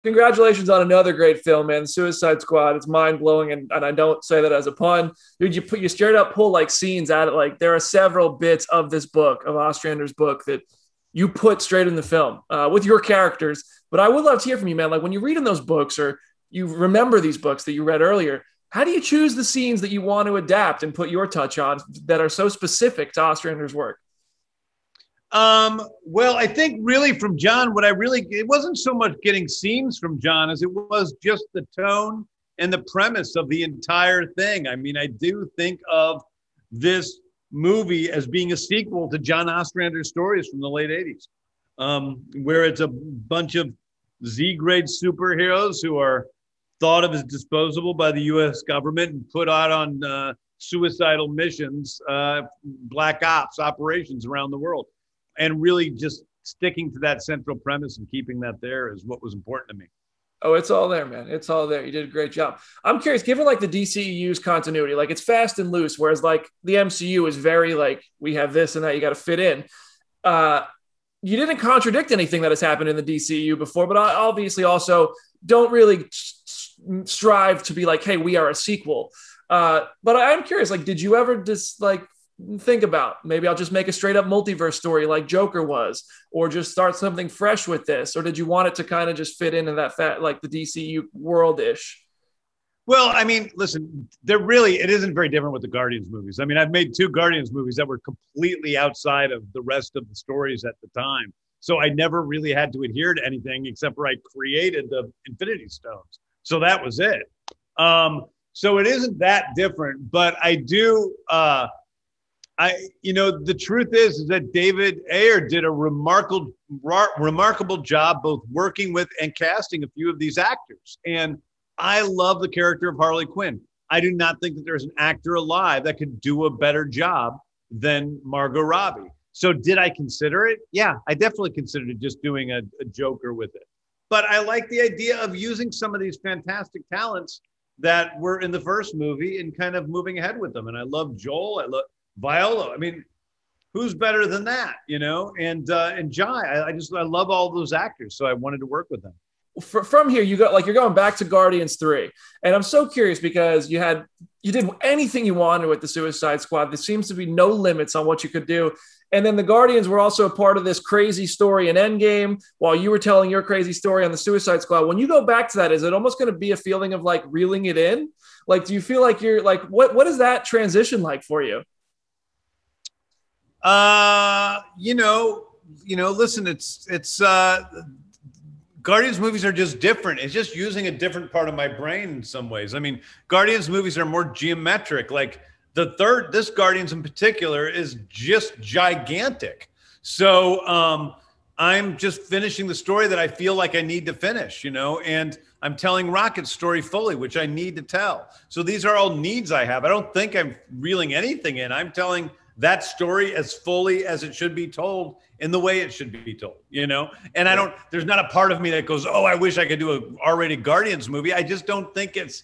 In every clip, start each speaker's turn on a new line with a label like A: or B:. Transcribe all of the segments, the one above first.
A: Congratulations on another great film, man. Suicide Squad. It's mind blowing, and I don't say that as a pun. Dude, you straight up pull like scenes out of like there are several bits of this book of Ostrander's book that you put straight in the film with your characters. But I would love to hear from you, man. Like when you read in those books or you remember these books that you read earlier, how do you choose the scenes that you want to adapt and put your touch on that are so specific to Ostrander's work?
B: Well, I think really from John, it wasn't so much getting scenes from John as it was just the tone and the premise of the entire thing. I mean, I do think of this movie as being a sequel to John Ostrander's stories from the late 80s, where it's a bunch of Z-grade superheroes who are thought of as disposable by the U.S. government and put out on suicidal missions, black ops operations around the world. And really just sticking to that central premise and keeping that there is what was important to me.
A: Oh, it's all there, man. It's all there. You did a great job. I'm curious, given like the DCEU's continuity, like it's fast and loose, whereas like the MCU is very like, we have this and that you got to fit in. You didn't contradict anything that has happened in the DCEU before, but I obviously also don't really strive to be like, hey, we are a sequel. But I'm curious, like, did you ever just like think about maybe I'll just make a straight up multiverse story like Joker was, or just start something fresh with this? Or did you want it to kind of just fit into that like the DCU world ish?
B: Well, I mean, listen, it isn't very different with the Guardians movies. I mean, I've made two Guardians movies that were completely outside of the rest of the stories at the time. So I never really had to adhere to anything except for I created the Infinity Stones. So that was it. So it isn't that different, but I do, the truth is that David Ayer did a remarkable job both working with and casting a few of these actors. And I love the character of Harley Quinn. I do not think that there's an actor alive that could do a better job than Margot Robbie. So did I consider it? Yeah, I definitely considered it, just doing a Joker with it. But I like the idea of using some of these fantastic talents that were in the first movie and kind of moving ahead with them. And I love Joel. I love Viola. I mean, who's better than that, And Jai, I love all those actors. So I wanted to work with them.
A: From here, you're going back to Guardians 3. And I'm so curious because you did anything you wanted with the Suicide Squad. There seems to be no limits on what you could do. And then the Guardians were also a part of this crazy story in Endgame while you were telling your crazy story on the Suicide Squad. When you go back to that, is it almost going to be a feeling of like reeling it in? Like, do you feel like you're like, what is that transition like for you?
B: Listen, it's Guardians movies are just different. It's just using a different part of my brain in some ways. I mean, Guardians movies are more geometric. Like this Guardians in particular is just gigantic. So I'm just finishing the story that I feel like I need to finish, and I'm telling Rocket's story fully, which I need to tell. So these are all needs I have. I don't think I'm reeling anything in. I'm telling that story as fully as it should be told in the way it should be told, And there's not a part of me that goes, oh, I wish I could do a R-rated Guardians movie. I just don't think it's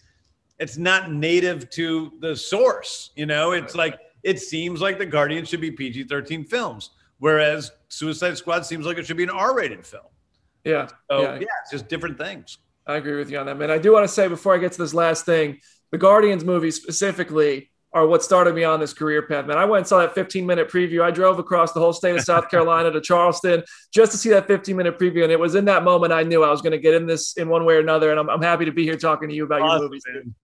B: not native to the source, It's like, it seems like the Guardians should be PG-13 films, whereas Suicide Squad seems like it should be an R-rated film.
A: Yeah.
B: So it's just different things.
A: I agree with you on that, man. I do want to say before I get to this last thing, the Guardians movies specifically are what started me on this career path, man. I went and saw that 15-minute preview. I drove across the whole state of South Carolina to Charleston just to see that 15-minute preview. And it was in that moment I knew I was going to get in this in one way or another. And I'm happy to be here talking to you about your movies.
B: Man.